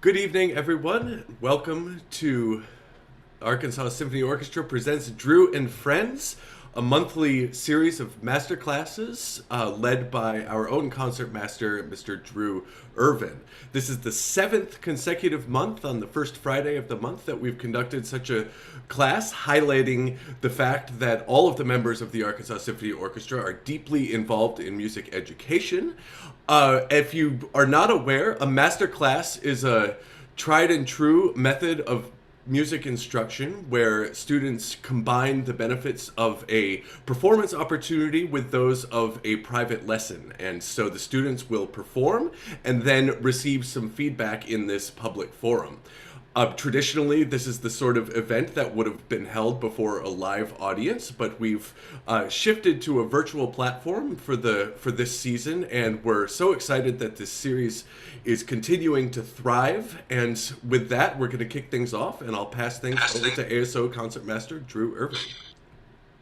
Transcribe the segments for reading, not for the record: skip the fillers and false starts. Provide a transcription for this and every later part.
Good evening, everyone. Welcome to Arkansas Symphony Orchestra presents Drew and Friends, a monthly series of master classes led by our own concert master, Mr. Drew Irvin. This is the 7th consecutive month on the first Friday of the month that we've conducted such a class, highlighting the fact that all of the members of the Arkansas Symphony Orchestra are deeply involved in music education. If you are not aware, a master class is a tried and true method of music instruction where students combine the benefits of a performance opportunity with those of a private lesson. And so the students will perform and then receive some feedback in this public forum. Traditionally, this is the sort of event that would have been held before a live audience, but we've shifted to a virtual platform for this season, and we're so excited that this series is continuing to thrive. And with that, we're going to kick things off, and I'll pass things over to ASO Concertmaster Drew Irvin.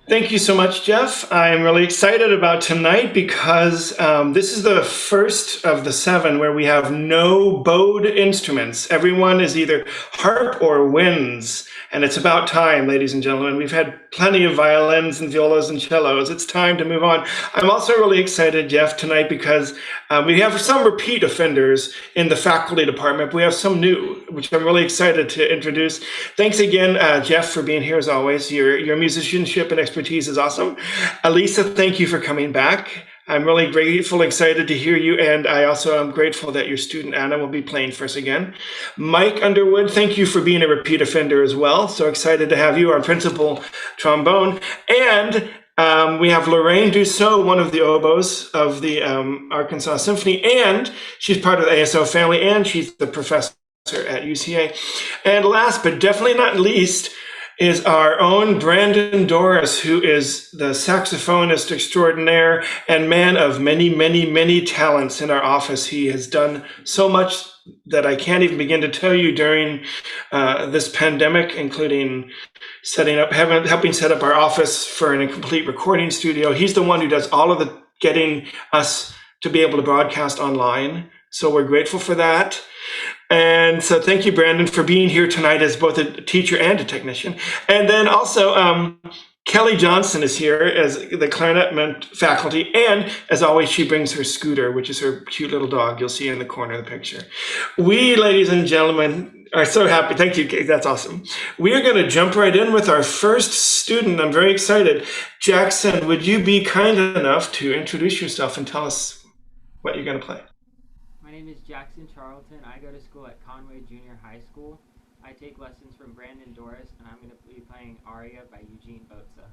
Thank you so much, Geoff. I'm really excited about tonight because this is the first of the 7 where we have no bowed instruments. Everyone is either harp or winds, and it's about time, ladies and gentlemen. We've had plenty of violins and violas and cellos. It's time to move on. I'm also really excited, Geoff, tonight because we have some repeat offenders in the faculty department. We have some new, which I'm really excited to introduce. Thanks again, Geoff, for being here as always. Your musicianship and expertise is awesome. Alisa, thank you for coming back. I'm really grateful, excited to hear you, and I also am grateful that your student Anna will be playing for us again. Mike Underwood, thank you for being a repeat offender as well. So excited to have you, our principal trombone. And we have Lorraine Duso, one of the oboes of the Arkansas Symphony, and she's part of the ASO family, and she's the professor at UCA. And last but definitely not least is our own Brandon Dorris, who is the saxophonist extraordinaire and man of many, many, many talents in our office. He has done so much that I can't even begin to tell you during this pandemic, including helping set up our office for an incomplete recording studio. He's the one who does all of the getting us to be able to broadcast online. So we're grateful for that. And so thank you, Brandon, for being here tonight as both a teacher and a technician. And then also Kelly Johnson is here as the clarinet faculty. And as always, she brings her Scooter, which is her cute little dog you'll see in the corner of the picture. We, ladies and gentlemen, are so happy. Thank you, Kate. That's awesome. We are going to jump right in with our first student. I'm very excited. Jaxon, would you be kind enough to introduce yourself and tell us what you're going to play? My name is Jaxon Charlton. I go to school at Conway Junior High School. I take lessons from Brandon Dorris, and I'm going to be playing Aria by Eugene Bozza.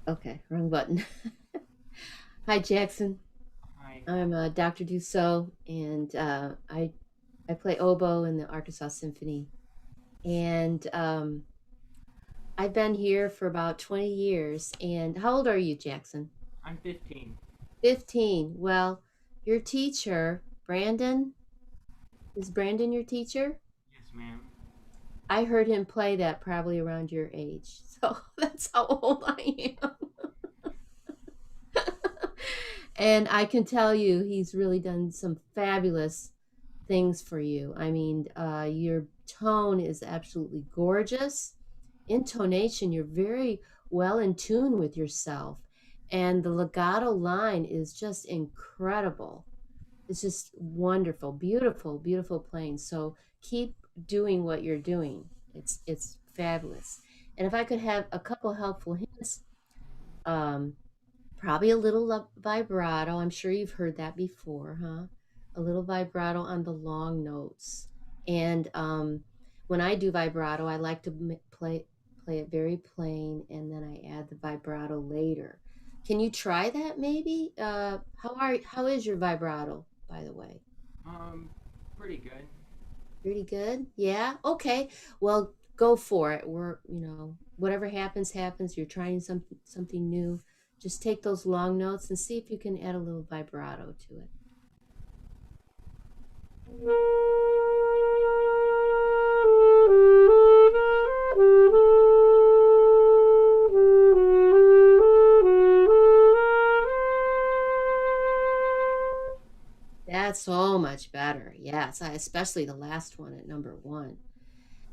Okay, wrong button. Hi, Jaxon. Hi. I'm Dr. Duso, and I play oboe in the Arkansas Symphony. And I've been here for about 20 years. And how old are you, Jaxon? I'm 15. 15. Well, your teacher, Brandon, is Brandon your teacher? Yes, ma'am. I heard him play that probably around your age. So that's how old I am. And I can tell you, he's really done some fabulous things for you. I mean, your tone is absolutely gorgeous. Intonation, you're very well in tune with yourself. And the legato line is just incredible. It's just wonderful, beautiful, beautiful playing. So keep doing what you're doing. It's fabulous. And if I could have a couple helpful hints, um, probably a little vibrato. I'm sure you've heard that before, huh? A little vibrato on the long notes. And when I do vibrato, I like to play it very plain, and then I add the vibrato later. Can you try that maybe? How is your vibrato, by the way? Pretty good. Pretty good? Yeah? Okay. Well, go for it. Whatever happens, happens. You're trying something new. Just take those long notes and see if you can add a little vibrato to it. That's so much better. Yes, especially the last one at number 1.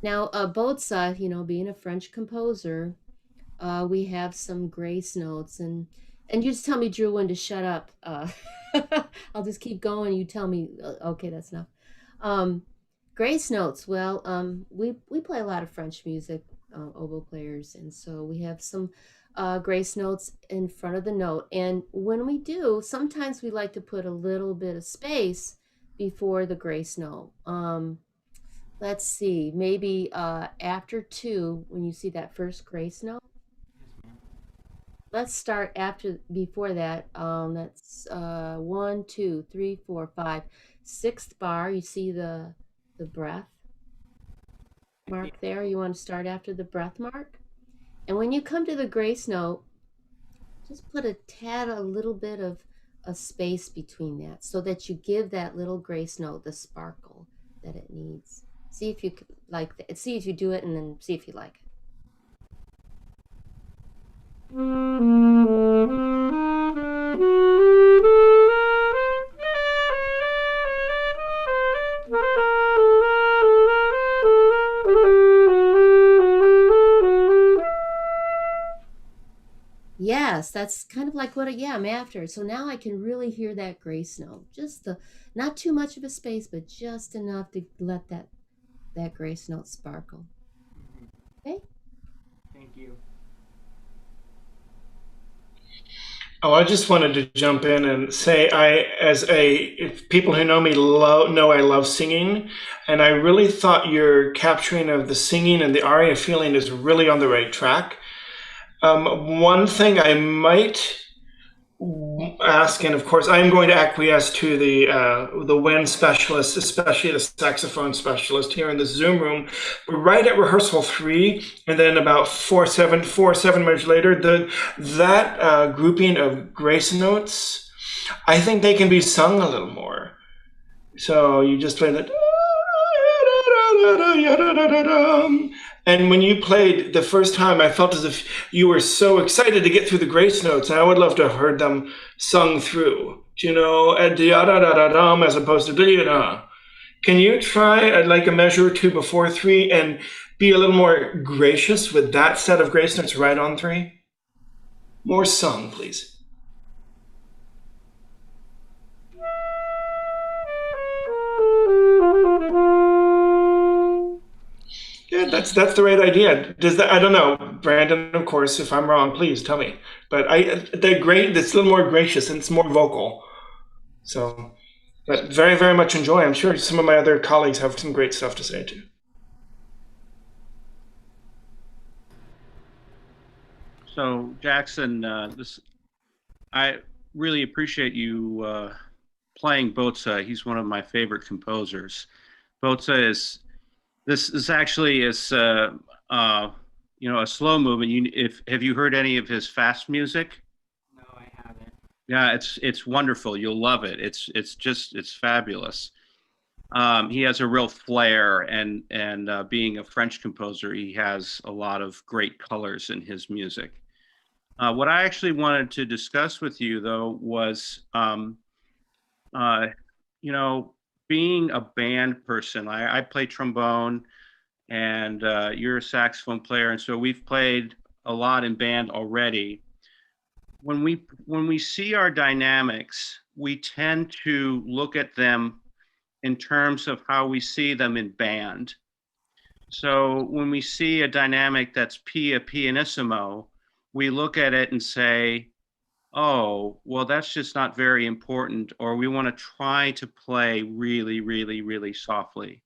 Now, Bozza, being a French composer, we have some grace notes, and you just tell me, Drew, when to shut up. I'll just keep going. You tell me, okay, that's enough. Grace notes. Well, we play a lot of French music, oboe players, and so we have some grace notes in front of the note. And when we do, sometimes we like to put a little bit of space before the grace note. Let's see, maybe after 2, when you see that first grace note. Yes, ma'am. Let's start before that. That's 1, 2, 3, 4, 5, 6th bar. You see the breath mark there. You want to start after the breath mark. And when you come to the grace note, just put a little bit of a space between that, so that you give that little grace note the sparkle that it needs. See if you like it. See if you do it, and then see if you like it. Yes, that's kind of like what I'm after. So now I can really hear that grace note. Not too much of a space, but just enough to let that grace note sparkle. Okay? Thank you. Oh, I just wanted to jump in and say, if people who know me know I love singing, and I really thought your capturing of the singing and the aria feeling is really on the right track. One thing I might ask, and of course I'm going to acquiesce to the wind specialist, especially the saxophone specialist here in the Zoom room. We're right at rehearsal 3, and then about 4/7 minutes later, that grouping of grace notes, I think they can be sung a little more. So you just play that. And when you played the first time, I felt as if you were so excited to get through the grace notes. And I would love to have heard them sung through, at da-da-da-da-dum as opposed to da-da. Can you try like a measure or 2 before 3 and be a little more gracious with that set of grace notes right on 3? More sung, please. Yeah, that's the right idea. Does that? I don't know, Brandon. Of course, if I'm wrong, please tell me. But they're great. It's a little more gracious and it's more vocal. So, but very, very much enjoy. I'm sure some of my other colleagues have some great stuff to say too. So Jaxon, I really appreciate you playing Bozza. He's one of my favorite composers. Bozza is this is actually a slow movement. Have you heard any of his fast music? No, I haven't. Yeah, it's wonderful. You'll love it. It's fabulous. He has a real flair, and being a French composer, he has a lot of great colors in his music. What I actually wanted to discuss with you, though, was uh, being a band person. I play trombone, and you're a saxophone player, and so we've played a lot in band already. When we see our dynamics, we tend to look at them in terms of how we see them in band. So when we see a dynamic that's a pianissimo, we look at it and say, oh, well, that's just not very important, or we want to try to play really, really, really softly.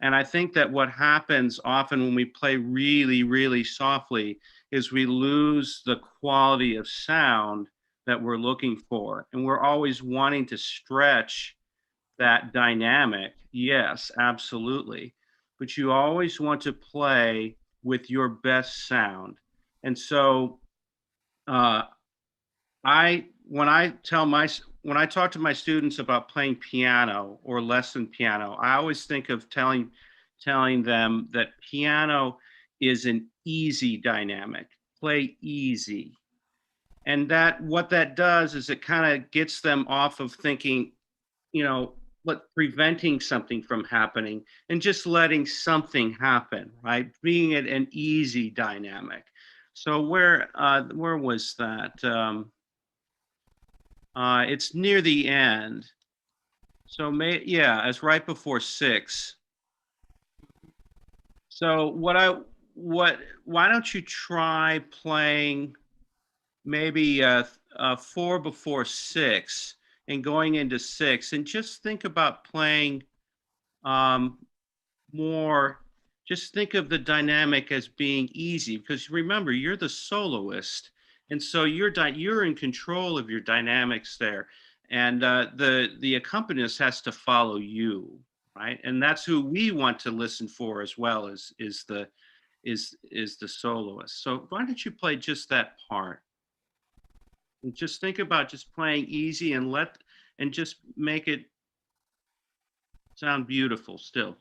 And I think that what happens often when we play really, really softly is we lose the quality of sound that we're looking for. And we're always wanting to stretch that dynamic. Yes, absolutely. But you always want to play with your best sound. And so when I talk to my students about playing piano or lesson piano, I always think of telling them that piano is an easy dynamic. Play easy. And that what that does is it kind of gets them off of thinking, preventing something from happening and just letting something happen, right? Being it an easy dynamic. So where was that? It's near the end. So it's right before 6. So why don't you try playing maybe 4 before 6 and going into 6, and just think about playing more. Just think of the dynamic as being easy, because remember, you're the soloist, and so you're in control of your dynamics there, and the accompanist has to follow you, right? And that's who we want to listen for as well, is the soloist. So why don't you play just that part? And just think about just playing easy and just make it sound beautiful still.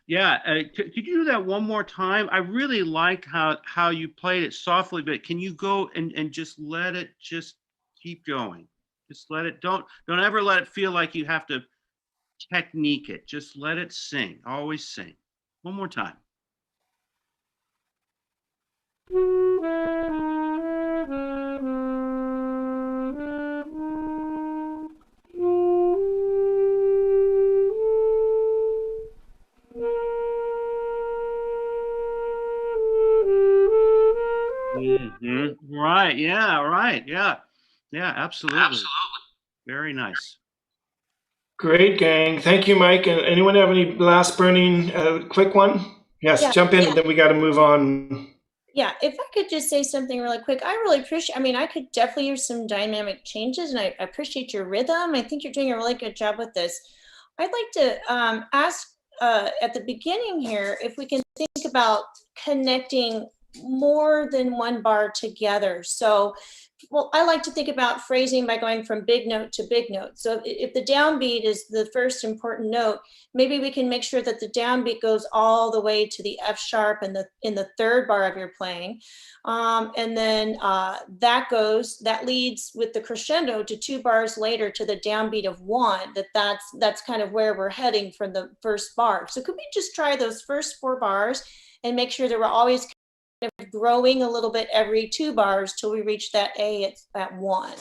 Yeah. Could you do that one more time? I really like how you played it softly, but can you go and just let it just keep going? Just let it, don't ever let it feel like you have to technique it. Just let it sing. Always sing. One more time. Right. Yeah. Right. Yeah. Yeah. Absolutely. Very nice. Great, gang. Thank you, Mike. And anyone have any last burning quick one? Yes, Yeah, jump in, yeah. and then we got to move on. Yeah, if I could just say something really quick, I really appreciate, I could definitely use some dynamic changes, and I appreciate your rhythm. I think you're doing a really good job with this. I'd like to ask at the beginning here if we can think about connecting more than one bar together. So, well, I like to think about phrasing by going from big note to big note. So if the downbeat is the first important note, maybe we can make sure that the downbeat goes all the way to the F sharp in the third bar of your playing. And then that leads with the crescendo to 2 bars later to the downbeat of 1. That's kind of where we're heading from the first bar. So could we just try those first 4 bars and make sure that we're always growing a little bit every 2 bars till we reach that A at 1.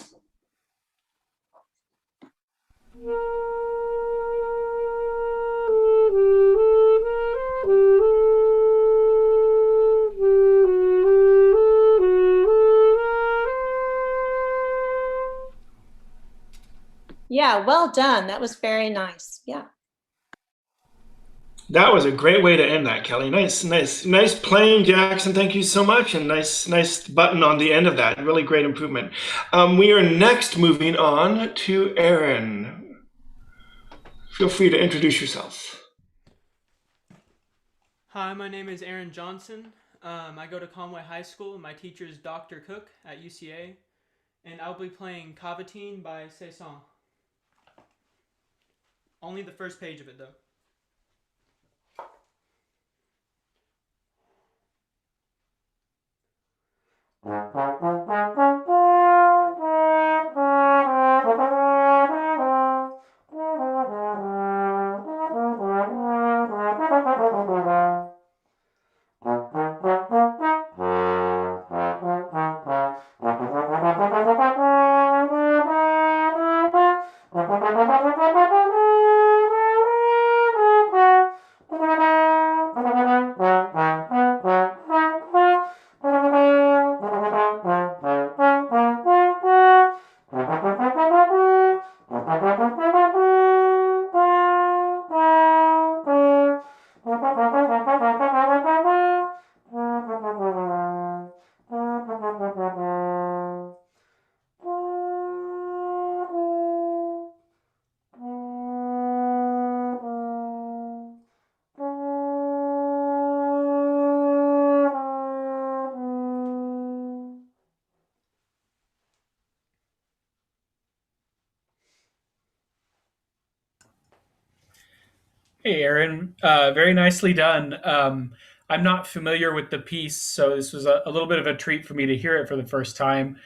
Yeah, well done. That was very nice. Yeah. That was a great way to end that, Kelly. Nice playing, Jaxon. Thank you so much, and nice button on the end of that. Really great improvement. We are next moving on to Aaron. Feel free to introduce yourself. Hi, my name is Aaron Johnson. I go to Conway High School, and my teacher is Dr. Cook at UCA, and I'll be playing Cavatina by Saxon. Only the first page of it, though. Hey, Aaron. Very nicely done. I'm not familiar with the piece, so this was a little bit of a treat for me to hear it for the first time.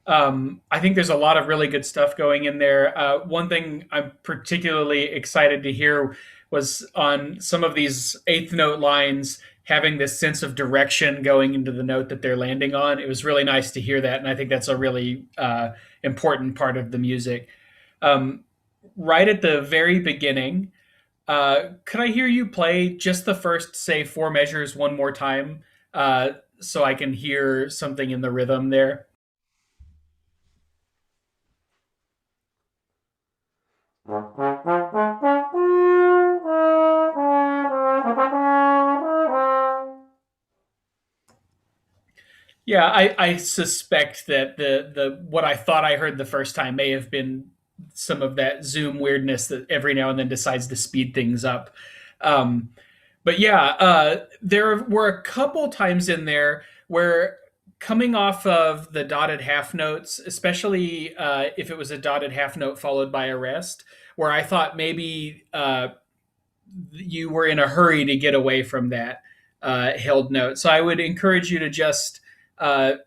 I think there's a lot of really good stuff going in there. One thing I'm particularly excited to hear was on some of these eighth note lines having this sense of direction going into the note that they're landing on. It was really nice to hear that, and I think that's a really important part of the music. Right at the very beginning, could I hear you play just the first, say, 4 measures one more time, so I can hear something in the rhythm there? Yeah, I suspect that the what I thought I heard the first time may have been some of that Zoom weirdness that every now and then decides to speed things up. But yeah, there were a couple times in there where coming off of the dotted half notes, especially if it was a dotted half note followed by a rest, where I thought maybe you were in a hurry to get away from that held note. So I would encourage you to just it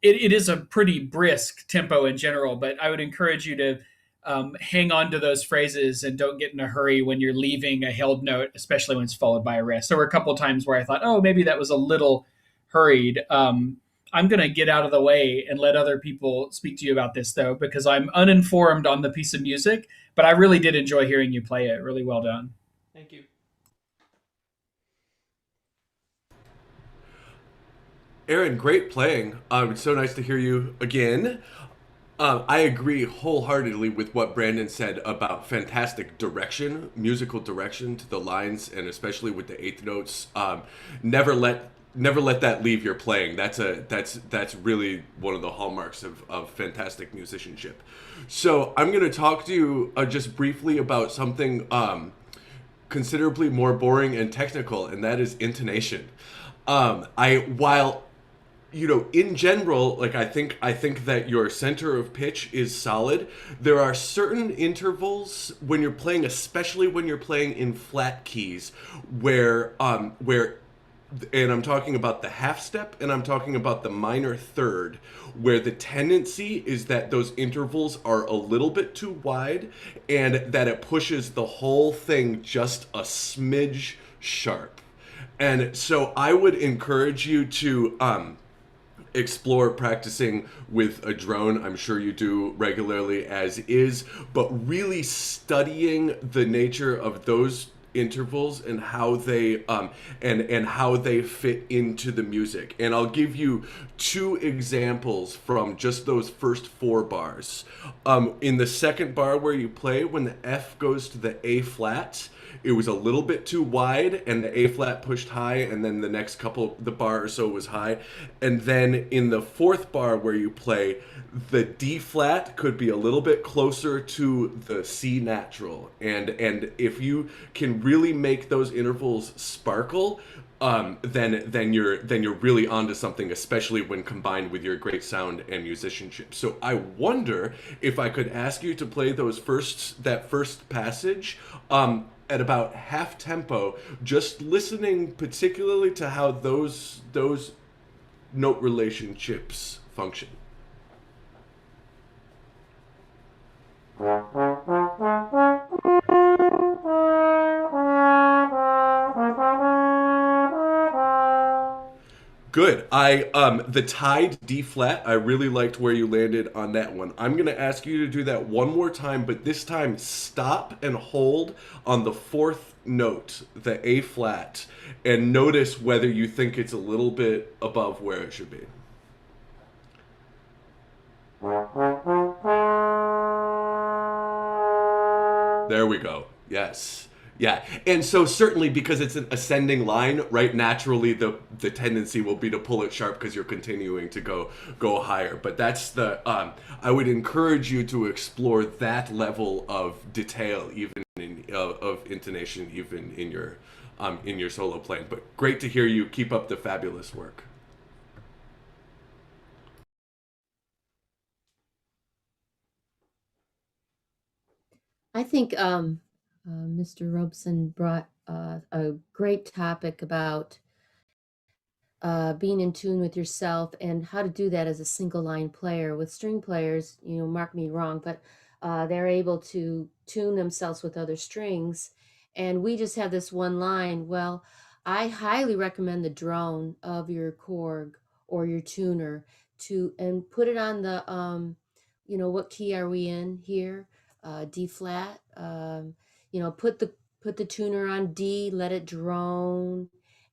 is a pretty brisk tempo in general, but I would encourage you to hang on to those phrases and don't get in a hurry when you're leaving a held note, especially when it's followed by a rest. There were a couple of times where I thought, oh, maybe that was a little hurried. I'm going to get out of the way and let other people speak to you about this, though, because I'm uninformed on the piece of music, but I really did enjoy hearing you play it. Really well done. Thank you. Aaron, great playing. It's so nice to hear you again. I agree wholeheartedly with what Brandon said about fantastic direction, musical direction to the lines, and especially with the eighth notes. Never let that leave your playing. That's really one of the hallmarks of fantastic musicianship. So I'm going to talk to you just briefly about something considerably more boring and technical, and that is intonation. While in general, like I think that your center of pitch is solid. There are certain intervals when you're playing, especially when you're playing in flat keys, where and I'm talking about the half step and I'm talking about the minor third, where the tendency is that those intervals are a little bit too wide and that it pushes the whole thing just a smidge sharp. And so I would encourage you to explore practicing with a drone. I'm sure you do regularly as is, but really studying the nature of those intervals and how they and how they fit into the music. And I'll give you 2 examples from just those first 4 bars. In the second bar where you play, when the F goes to the A flat, it was a little bit too wide and the A flat pushed high, and then the next couple, the bar or so, was high. And then in the 4th bar where you play, the D flat could be a little bit closer to the C natural. And if you can really make those intervals sparkle, then you're really onto something, especially when combined with your great sound and musicianship. So I wonder if I could ask you to play that first passage at about half tempo, just listening particularly to how those note relationships function. Good. The tied D flat, I really liked where you landed on that one. I'm going to ask you to do that one more time, but this time stop and hold on the 4th note, the A flat, and notice whether you think it's a little bit above where it should be. There we go. Yes. Yeah. And so certainly because it's an ascending line, right, naturally the tendency will be to pull it sharp because you're continuing to go higher. But that's I would encourage you to explore that level of detail, even of intonation, even in your solo playing. But great to hear you. Keep up the fabulous work. I think Mr. Robson brought a great topic about being in tune with yourself and how to do that as a single line player. With string players, mark me wrong, but they're able to tune themselves with other strings, and we just have this one line. Well, I highly recommend the drone of your Korg or your tuner and put it on the what key are we in here? D flat. Put the tuner on D, let it drone,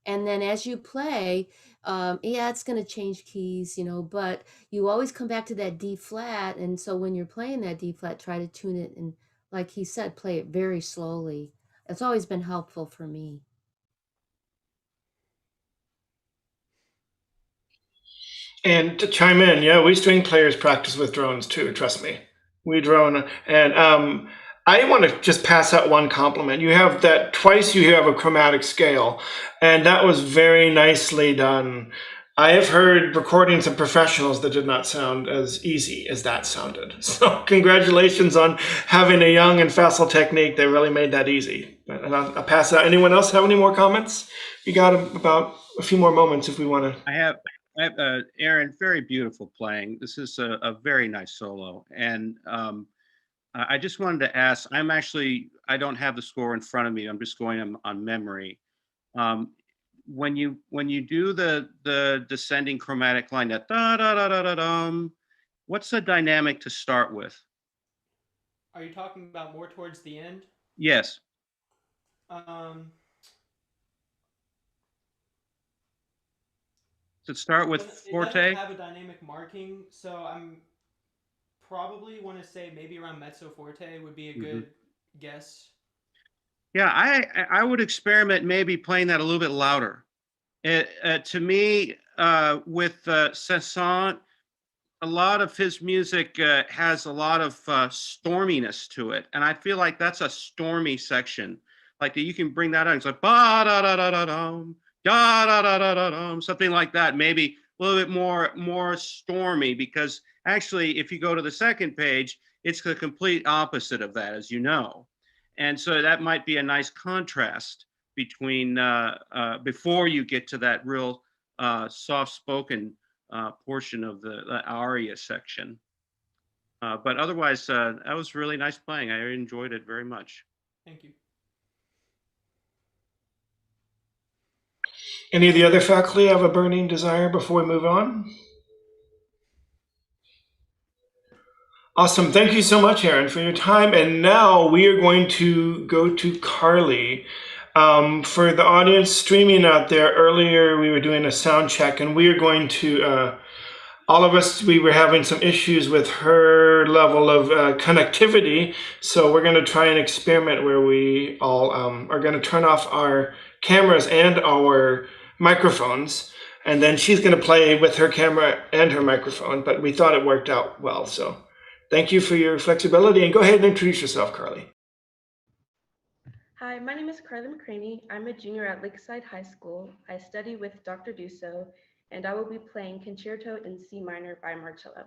and then as you play, it's going to change keys, but you always come back to that D flat. And so when you're playing that D flat, try to tune it, and like he said, play it very slowly. It's always been helpful for me. And to chime in, yeah, we string players practice with drones too, trust me. We drone. And I want to just pass out one compliment. You have that twice you have a chromatic scale, and that was very nicely done. I have heard recordings of professionals that did not sound as easy as that sounded. So congratulations on having a young and facile technique that really made that easy. And I'll pass it out. Anyone else have any more comments? We got about a few more moments if we want to. I have Aaron, very beautiful playing. This is a very nice solo. And I just wanted to ask, I don't have the score in front of me. I'm just going on memory. When you do the descending chromatic line, that da da da da da dum, what's the dynamic to start with? Are you talking about more towards the end? Yes. To start with forte? It doesn't have a dynamic marking, so I'm probably want to say maybe around mezzo forte would be a good guess. Yeah, I would experiment maybe playing that a little bit louder. To me, with Cezanne, a lot of his music has a lot of storminess to it, and I feel like that's a stormy section. Like you can bring that on. It's like ba da da da da dum, da da da da da dum, something like that. Maybe a little bit more stormy, because actually, if you go to the second page, it's the complete opposite of that, as you know. And so that might be a nice contrast between before you get to that real soft-spoken portion of the aria section. But otherwise, that was really nice playing. I enjoyed it very much. Thank you. Any of the other faculty have a burning desire before we move on? Awesome. Thank you so much, Aaron, for your time. And now we are going to go to Carlee. For the audience streaming out there, earlier we were doing a sound check, and we are going to, all of us, we were having some issues with her level of connectivity. So we're going to try an experiment where we all are going to turn off our cameras and our microphones. And then she's going to play with her camera and her microphone. But we thought it worked out well. So thank you for your flexibility. And go ahead and introduce yourself, Carlee. Hi, my name is Carlee McCraney. I'm a junior at Lakeside High School. I study with Dr. Duso, and I will be playing Concerto in C minor by Marcello.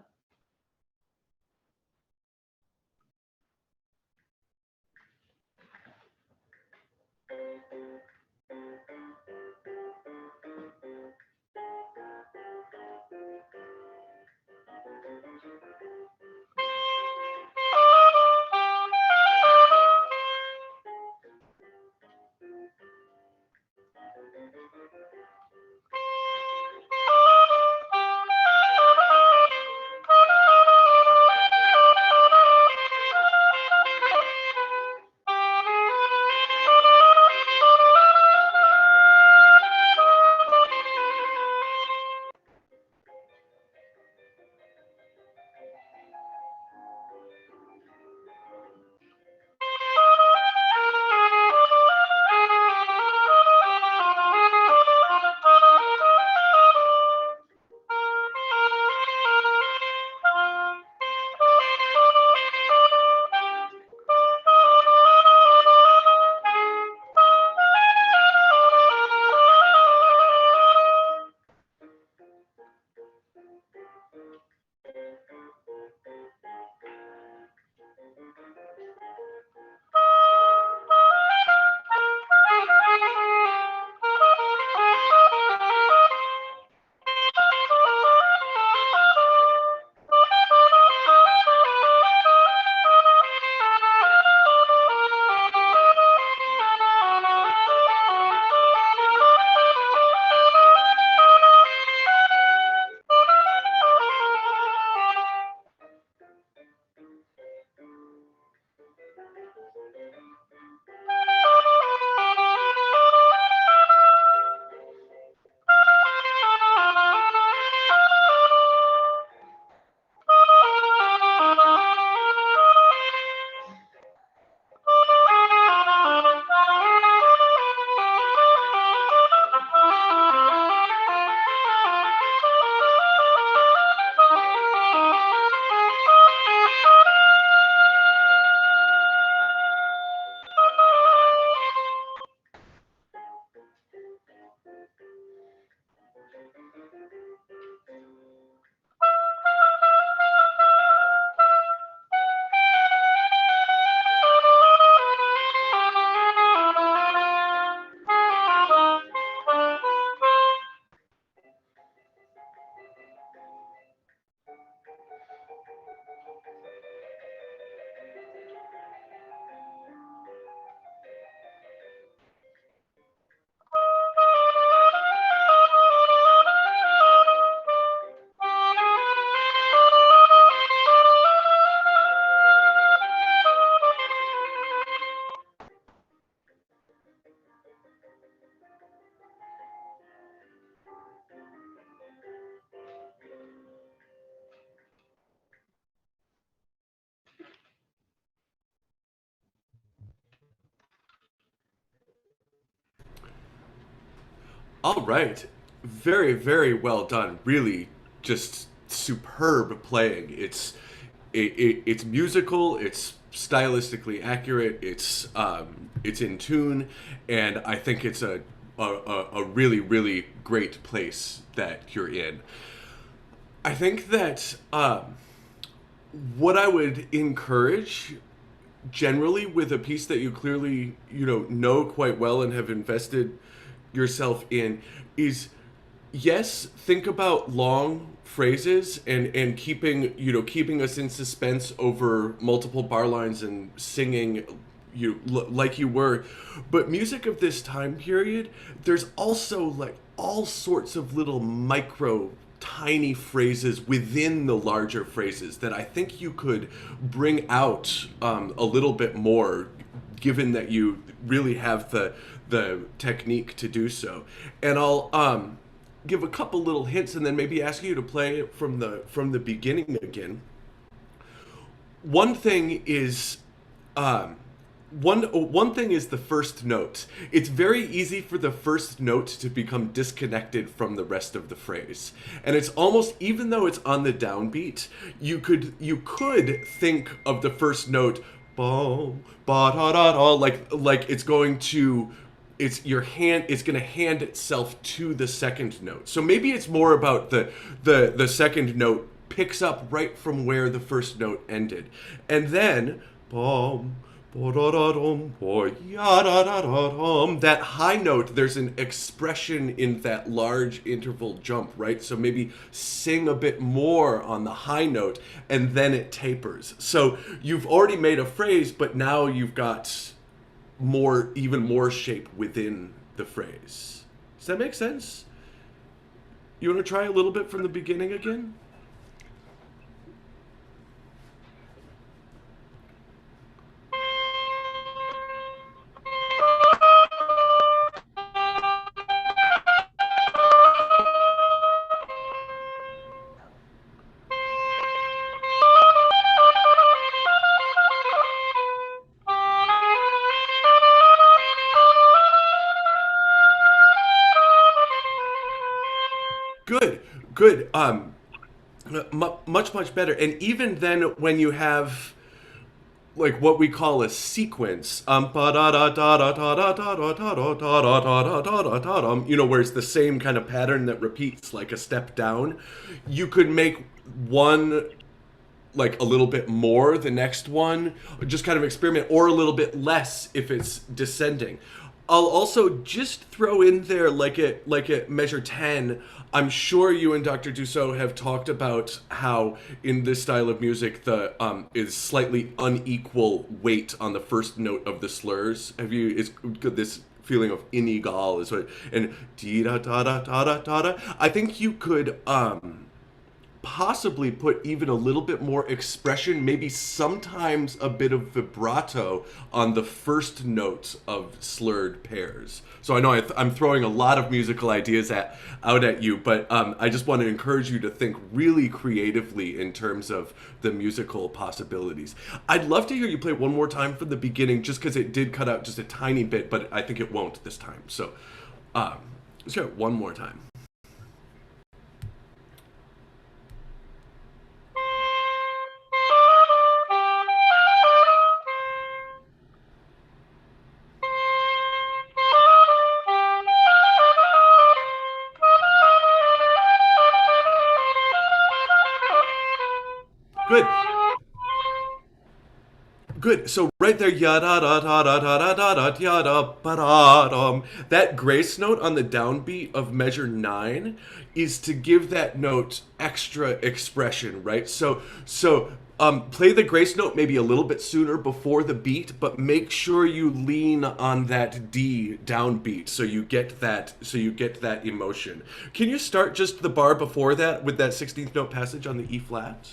All right. Very, very well done. Really just superb playing. It's musical, it's stylistically accurate, it's in tune, and I think it's a really, really great place that you're in. I think that what I would encourage generally with a piece that you clearly know quite well and have invested yourself in is, yes, think about long phrases and keeping us in suspense over multiple bar lines and singing like you were. But music of this time period, there's also like all sorts of little micro tiny phrases within the larger phrases that I think you could bring out a little bit more given that you really have the technique to do so. And I'll give a couple little hints and then maybe ask you to play it from the beginning again. One thing is one thing is the first note. It's very easy for the first note to become disconnected from the rest of the phrase. And it's almost, even though it's on the downbeat, you could think of the first note like it's going to it's going to hand itself to the second note. So maybe it's more about the second note picks up right from where the first note ended. And then that high note, there's an expression in that large interval jump, right? So maybe sing a bit more on the high note and then it tapers. So you've already made a phrase, but now you've got even more shape within the phrase. Does that make sense? You want to try a little bit from the beginning again? Good. Much better. And even then, when you have like what we call a sequence, where it's the same kind of pattern that repeats like a step down, you could make one like a little bit more the next one, just kind of experiment, or a little bit less if it's descending. I'll also just throw in there, like at measure 10, I'm sure you and Dr. Duso have talked about how in this style of music the is slightly unequal weight on the first note of the slurs. Is this feeling of inegal is what, and dee da da da da da da. I think you could possibly put even a little bit more expression, maybe sometimes a bit of vibrato on the first notes of slurred pairs. So I know I'm throwing a lot of musical ideas out at you, but I just want to encourage you to think really creatively in terms of the musical possibilities. I'd love to hear you play one more time from the beginning, just because it did cut out just a tiny bit, but I think it won't this time. So let's try it one more time. Good. So right there, yada da da da da da da yada ba da. That grace note on the downbeat of measure 9 is to give that note extra expression, right? So play the grace note maybe a little bit sooner before the beat, but make sure you lean on that D downbeat so you get that emotion. Can you start just the bar before that with that 16th note passage on the E flat?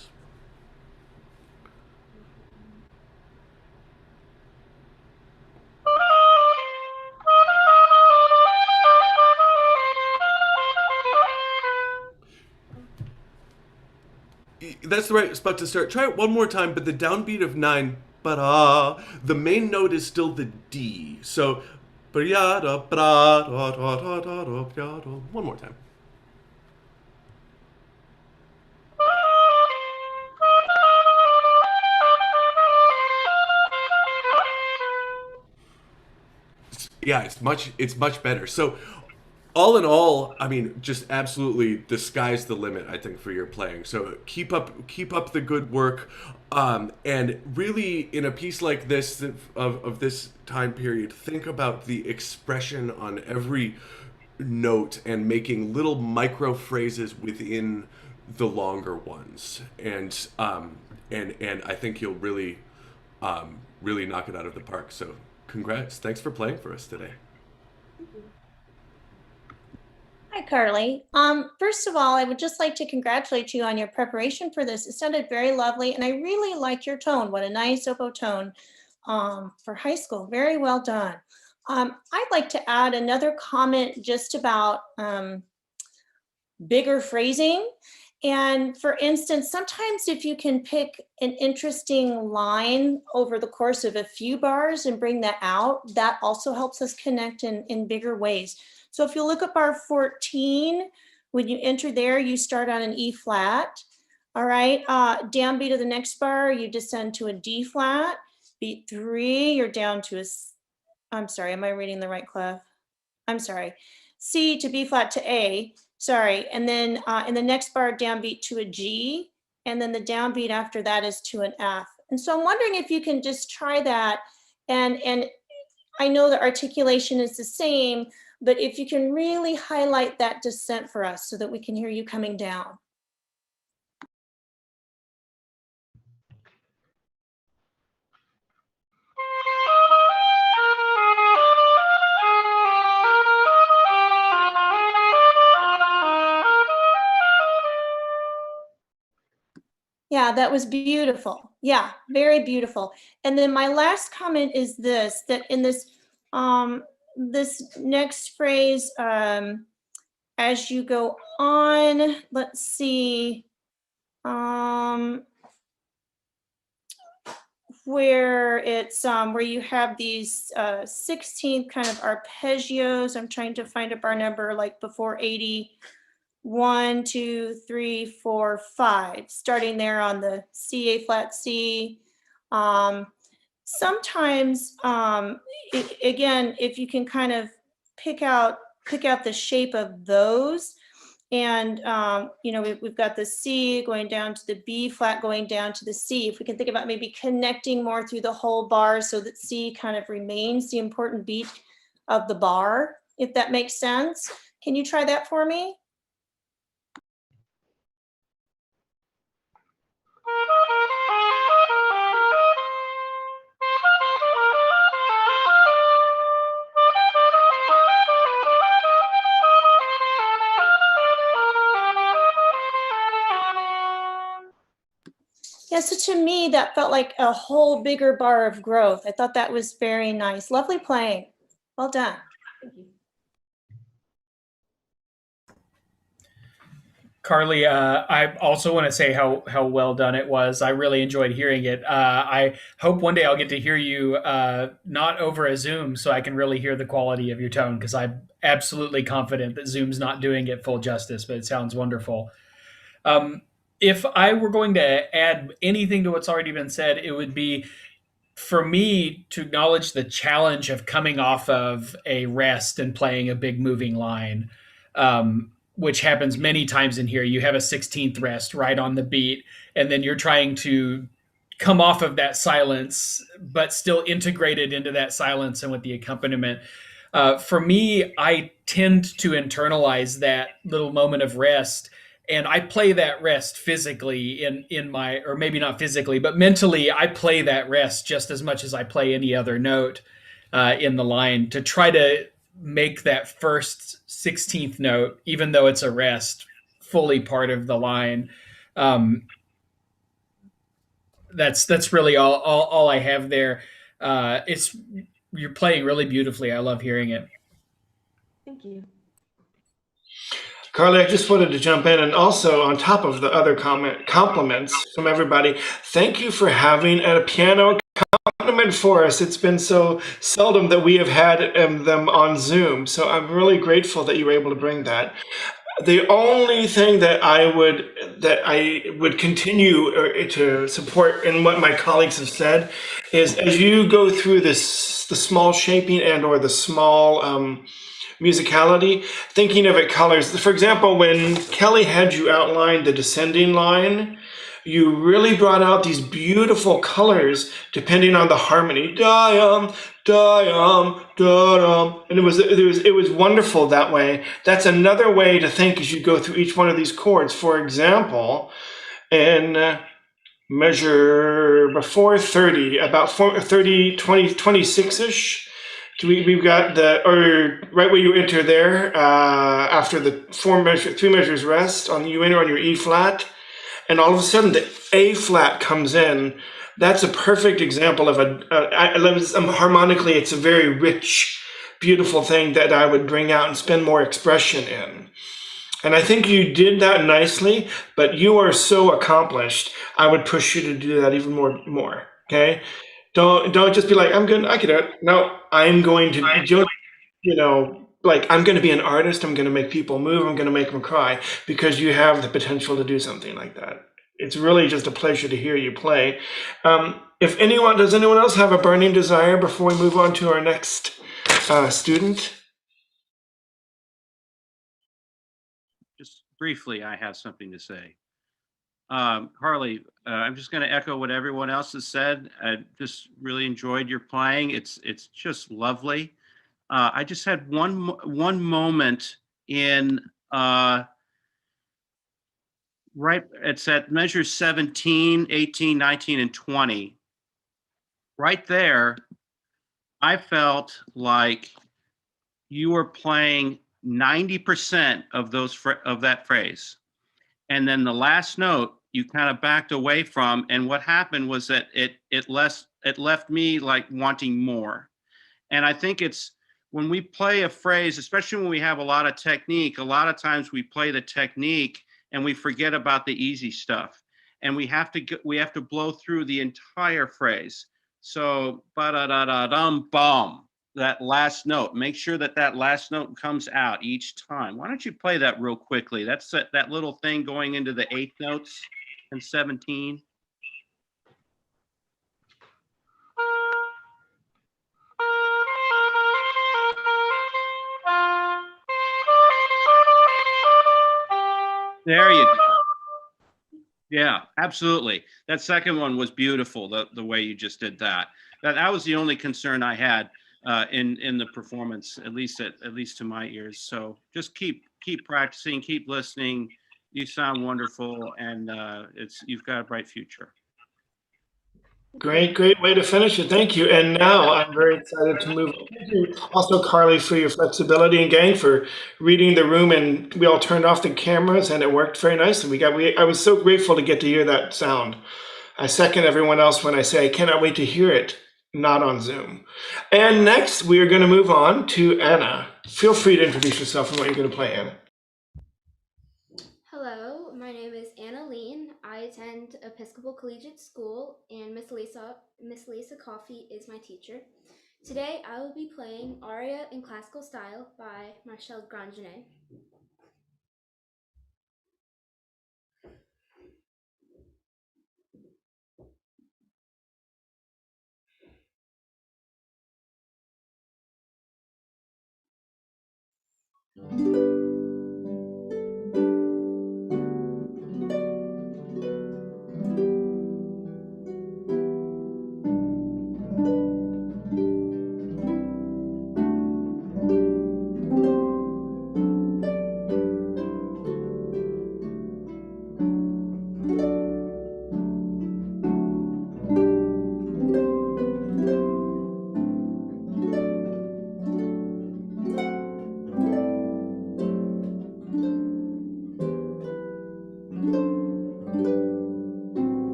That's the right spot to start. Try it one more time, but the downbeat of 9, the main note is still the D. So, one more time. Yeah, it's much better. So, all in all, I mean, just absolutely the sky's the limit, I think, for your playing. So keep up the good work, and really in a piece like this of this time period, think about the expression on every note and making little micro phrases within the longer ones, and I think you'll really knock it out of the park. So congrats! Thanks for playing for us today. Hi, Carlee. First of all, I would just like to congratulate you on your preparation for this. It sounded very lovely, and I really like your tone. What a nice oboe tone. for high school. Very well done. I'd like to add another comment just about bigger phrasing. And for instance, sometimes if you can pick an interesting line over the course of a few bars and bring that out, that also helps us connect in bigger ways. So if you look up bar 14, when you enter there, you start on an E flat. All right, downbeat of the next bar, you descend to a D flat. Beat 3, you're down to a, I'm sorry, am I reading the right clef? I'm sorry, C to B flat to A. Sorry, and then in the next bar, downbeat to a G, and then the downbeat after that is to an F. And so I'm wondering if you can just try that. And I know the articulation is the same, but if you can really highlight that descent for us so that we can hear you coming down. Yeah, that was beautiful. Yeah, very beautiful. And then my last comment is this, that in this this next phrase, as you go on, let's see, where it's where you have these 16th kind of arpeggios. I'm trying to find a bar number like before 80. 1, 2, 3, 4, 5, starting there on the C, A flat C. Sometimes, again, if you can kind of pick out the shape of those, and you know, we've got the C going down to the B flat, going down to the C. If we can think about maybe connecting more through the whole bar so that C kind of remains the important beat of the bar, if that makes sense. Can you try that for me? Yeah, so to me, that felt like a whole bigger bar of growth. I thought that was very nice. Lovely playing. Well done. Thank you. Carlee, I also want to say how well done it was. I really enjoyed hearing it. I hope one day I'll get to hear you not over a Zoom so I can really hear the quality of your tone, because I'm absolutely confident that Zoom's not doing it full justice, but it sounds wonderful. If I were going to add anything to what's already been said, it would be for me to acknowledge the challenge of coming off of a rest and playing a big moving line. Which happens many times in here. You have a 16th rest right on the beat, and then you're trying to come off of that silence, but still integrated into that silence and with the accompaniment. For me, I tend to internalize that little moment of rest, and I play that rest physically in my, or maybe not physically, but mentally, I play that rest just as much as I play any other note in the line to try to make that first 16th note, even though it's a rest, fully part of the line. That's really all I have there. You're playing really beautifully. I love hearing it. Thank you. Carlee, I just wanted to jump in, and also on top of the other compliments from everybody, thank you for having a piano accompaniment for us. It's been so seldom that we have had them on Zoom, so I'm really grateful that you were able to bring that. The only thing that I would continue to support in what my colleagues have said is, as you go through the small shaping and or the small musicality, thinking of it colors. For example, when Kelly had you outline the descending line, you really brought out these beautiful colors depending on the harmony. Da-yum, da-yum, da-dum. And it was wonderful that way. That's another way to think as you go through each one of these chords. For example, in measure before 30, about 30, 20, 26-ish, we've got or right where you enter there, after the 3 measures rest, you enter on your E flat, and all of a sudden the A flat comes in That's a perfect example of harmonically, it's a very rich, beautiful thing that I would bring out and spend more expression in. And I think you did that nicely, but you are so accomplished. I would push you to do that even more. Okay, don't just be like, I'm good, I can do it. No, I'm going to, like, I'm going to be an artist. I'm going to make people move. I'm going to make them cry, because you have the potential to do something like that. It's really just a pleasure to hear you play. Does anyone else have a burning desire before we move on to our next student? Just briefly, I have something to say. Carlee, I'm just going to echo what everyone else has said. I just really enjoyed your playing. It's just lovely. I just had one moment in right. It's at measures 17, 18, 19, and 20. Right there, I felt like you were playing 90% of that phrase. And then the last note you kind of backed away from, and what happened was that it left me like wanting more. And I think it's when we play a phrase, especially when we have a lot of technique, a lot of times we play the technique and we forget about the easy stuff, and we have to blow through the entire phrase. So ba-da-da-da-dum-bum, that last note, make sure that last note comes out each time. Why don't you play that real quickly? That's that little thing going into the eighth notes in 17. There you go. Yeah, absolutely. That second one was beautiful, the way you just did that. That was the only concern I had in the performance, at least to my ears. So just keep practicing, keep listening. You sound wonderful, and you've got a bright future. Great way to finish it. Thank you. And now I'm very excited to move on. Thank you also, Carlee, for your flexibility, and gang for reading the room. And we all turned off the cameras, and it worked very nicely. I was so grateful to get to hear that sound. I second everyone else when I say I cannot wait to hear it, not on Zoom. And next, we are going to move on to Anna. Feel free to introduce yourself and what you're going to play, Anna. Hello, my name is Anna Lien. I attend Episcopal Collegiate School, and Miss Alisa Coffey is my teacher. Today, I will be playing Aria in Classical Style by Marcel Grandjany.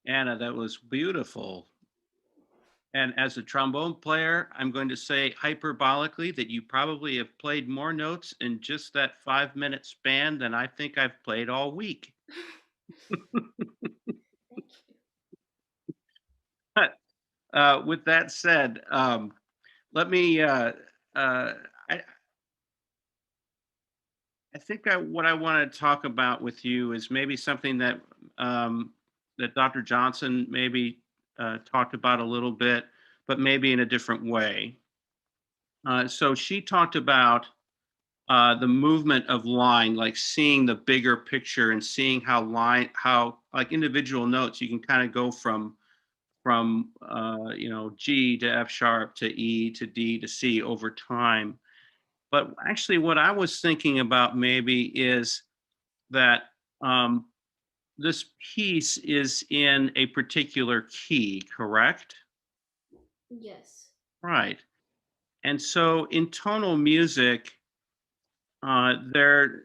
Anna, that was beautiful. And as a trombone player, I'm going to say hyperbolically that you probably have played more notes in just that 5-minute span than I think I've played all week. Thank you. With that said, let me, I think what I want to talk about with you is maybe something that that Dr. Johnson maybe talked about a little bit, but maybe in a different way. So she talked about the movement of line, like seeing the bigger picture and seeing how like individual notes, you can kind of go from G to F sharp to E to D to C over time. But actually, what I was thinking about maybe is that this piece is in a particular key, correct? Yes. Right. And so in tonal music, there's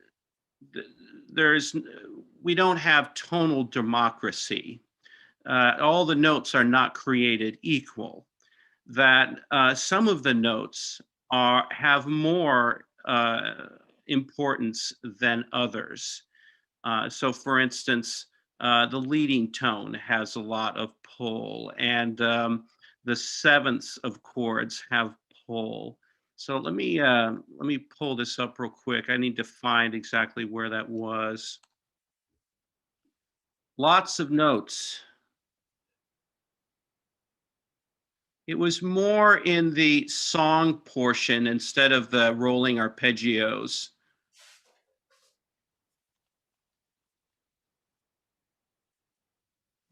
we don't have tonal democracy. All the notes are not created equal. That some of the notes have more importance than others. So for instance, the leading tone has a lot of pull, and the sevenths of chords have pull. So let me pull this up real quick. I need to find exactly where that was. Lots of notes. It was more in the song portion instead of the rolling arpeggios.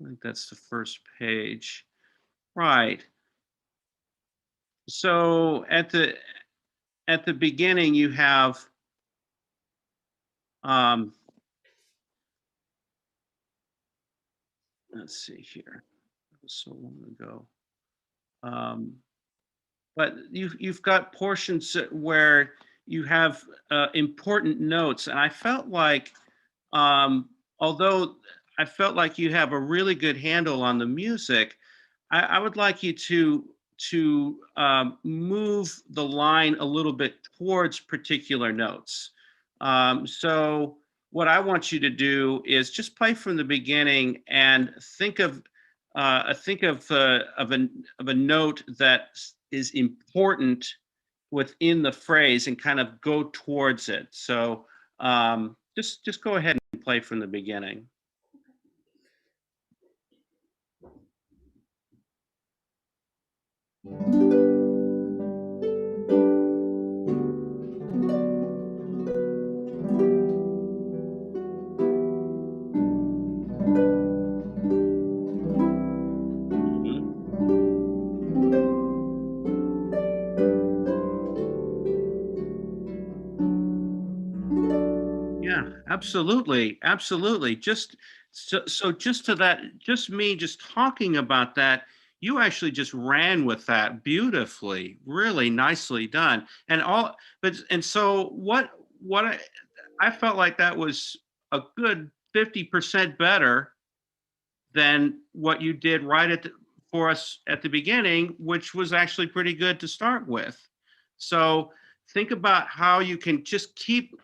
I think that's the first page. Right. So at the beginning, you have let's see here. That was so long ago. But you've got portions where you have important notes, and I felt like, although I felt like you have a really good handle on the music, I would like you to move the line a little bit towards particular notes. So what I want you to do is just play from the beginning and think of a note that is important within the phrase and kind of go towards it. So just go ahead and play from the beginning. Yeah, absolutely. Absolutely. Just just to that, just me just talking about that, you actually just ran with that beautifully, really nicely done. And so what I felt like that was a good 50% better than what you did for us at the beginning, which was actually pretty good to start with. So think about how you can just keep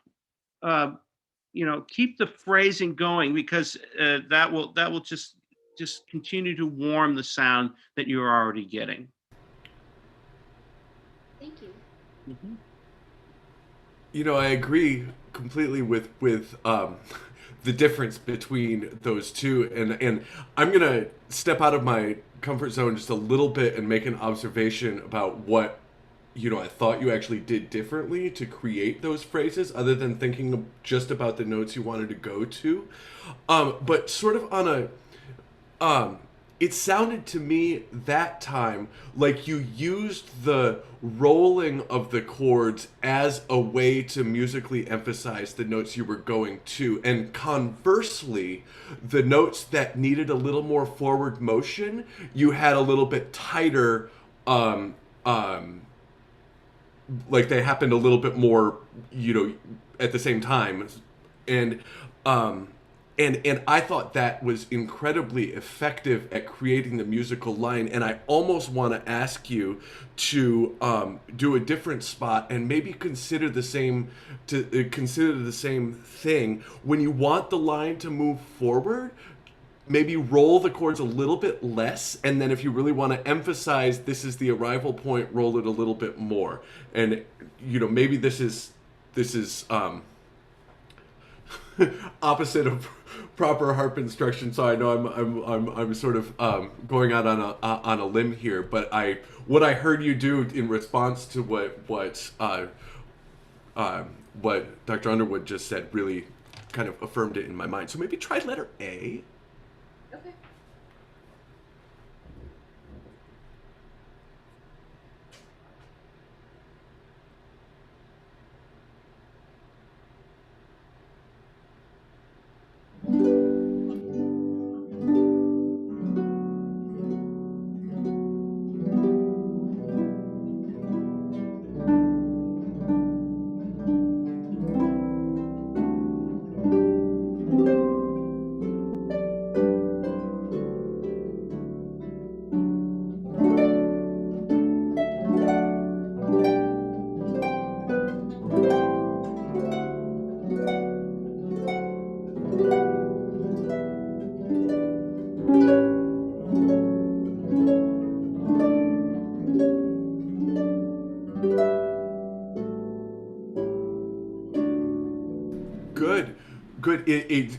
keep the phrasing going, because that will just continue to warm the sound that you're already getting. Thank you. Mm-hmm. I agree completely with the difference between those two, and I'm gonna step out of my comfort zone just a little bit and make an observation about what I thought you actually did differently to create those phrases, other than thinking just about the notes you wanted to go to. But sort of on it sounded to me that time like you used the rolling of the chords as a way to musically emphasize the notes you were going to. And conversely, the notes that needed a little more forward motion, you had a little bit tighter, like they happened a little bit more, at the same time. And and I thought that was incredibly effective at creating the musical line. And I almost want to ask you to do a different spot and maybe consider the same thing when you want the line to move forward. Maybe roll the chords a little bit less, and then if you really want to emphasize this is the arrival point, roll it a little bit more. And maybe this is opposite of proper harp instruction, so I know I'm sort of going out on a limb here, but what I heard you do in response to what Dr. Underwood just said really kind of affirmed it in my mind. So maybe try letter A. Okay. Good. It's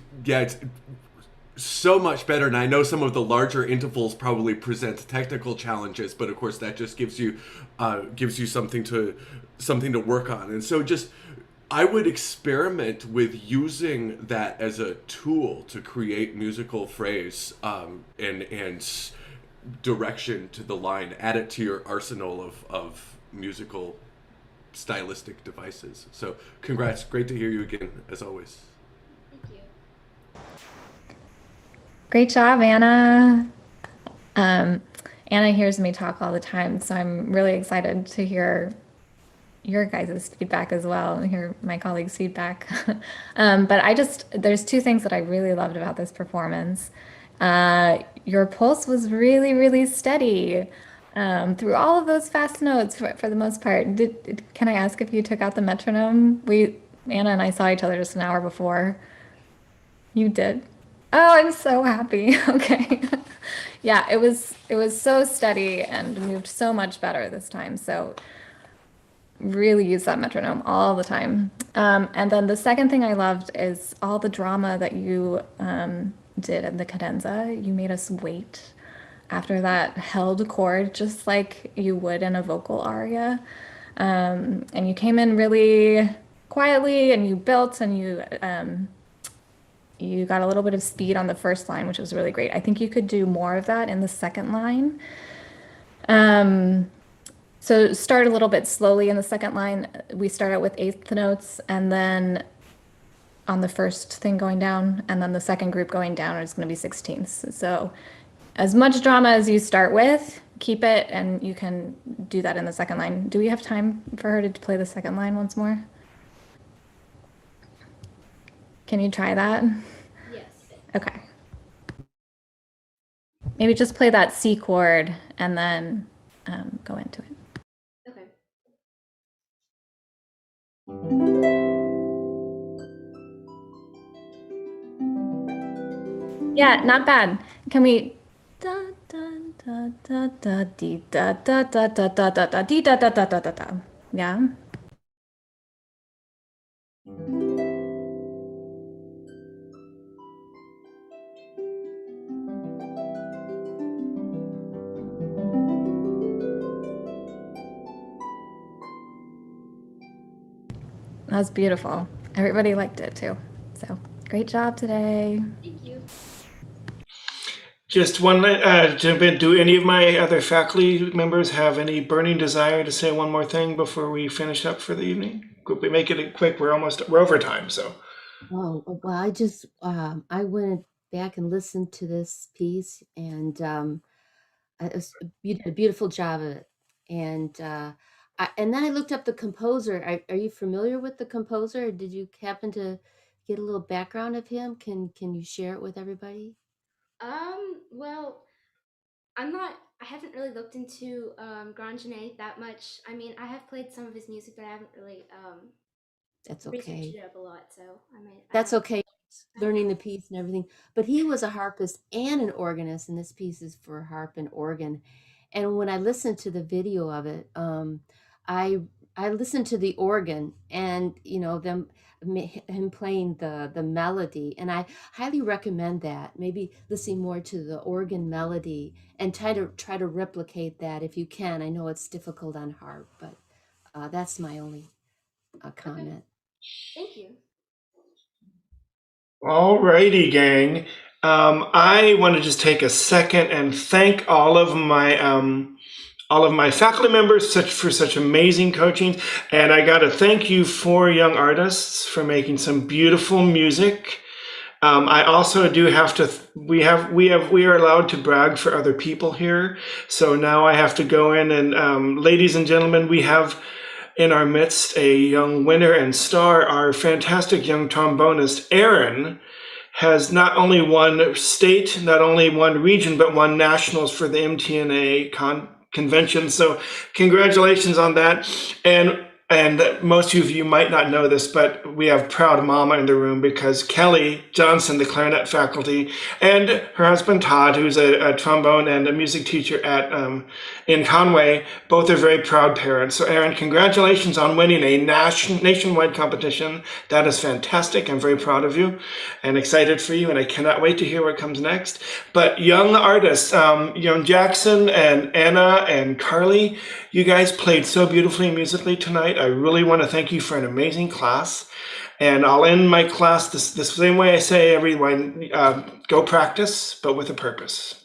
so much better, and I know some of the larger intervals probably present technical challenges, but of course that just gives you something to work on. And so just I would experiment with using that as a tool to create musical phrase and direction to the line. Add it to your arsenal of musical stylistic devices. So congrats, great to hear you again as always. Thank you. Great job, Anna. Anna hears me talk all the time, so I'm really excited to hear your guys' feedback as well and hear my colleagues' feedback. But there's two things that I really loved about this performance. Your pulse was really, really steady through all of those fast notes for the most part. Can I ask if you took out the metronome? Anna and I saw each other just an hour before. You did? Oh, I'm so happy. Okay. Yeah, it was so steady and moved so much better this time. So really use that metronome all the time. And then the second thing I loved is all the drama that you did in the cadenza. You made us wait after that held chord, just like you would in a vocal aria. And you came in really quietly and you built and you got a little bit of speed on the first line, which was really great. I think you could do more of that in the second line. So start a little bit slowly in the second line. We start out with eighth notes, and then on the first thing going down, and then the second group going down is going to be sixteenths. So as much drama as you start with, keep it, and you can do that in the second line. Do we have time for her to play the second line once more? Can you try that? Yes. Okay. Maybe just play that C chord and then go into it. Okay. Yeah, not bad. Can we da da da da da dee da da da da da da da dee da da da da da da. Yeah. That was beautiful. Everybody liked it too. So great job today. Thank you. Just one jump in. Do any of my other faculty members have any burning desire to say one more thing before we finish up for the evening? Could we make it quick? We're over time, so. Oh, well, I just I went back and listened to this piece, and it was a beautiful job of it. And and then I looked up the composer. Are you familiar with the composer? Did you happen to get a little background of him? Can you share it with everybody? Well, I haven't really looked into Grandjany that much. I mean, I have played some of his music, but I haven't really That's researched okay. it up a lot. So That's okay. Learning the piece and everything. But he was a harpist and an organist, and this piece is for harp and organ. And when I listened to the video of it, I listened to the organ and him playing the melody, and I highly recommend that. Maybe listening more to the organ melody and try to replicate that if you can. I know it's difficult on harp, but that's my only comment. Thank you. All righty, gang. I want to just take a second and thank all of my faculty members for such amazing coaching, and I got to thank you for young artists for making some beautiful music. I also do have to. We are allowed to brag for other people here, so now I have to go in and, ladies and gentlemen, we have in our midst a young winner and star. Our fantastic young trombonist, Aaron, has not only won state, not only won region, but won nationals for the MTNA convention. So congratulations on that. And most of you might not know this, but we have proud mama in the room because Kelly Johnson, the clarinet faculty, and her husband Todd, who's a trombone and a music teacher in Conway, both are very proud parents. So Aaron, congratulations on winning a nationwide competition. That is fantastic. I'm very proud of you and excited for you, and I cannot wait to hear what comes next. But young artists, young Jaxon and Anna and Carlee, you guys played so beautifully musically tonight. I really want to thank you for an amazing class. And I'll end my class the same way I say everyone, go practice, but with a purpose.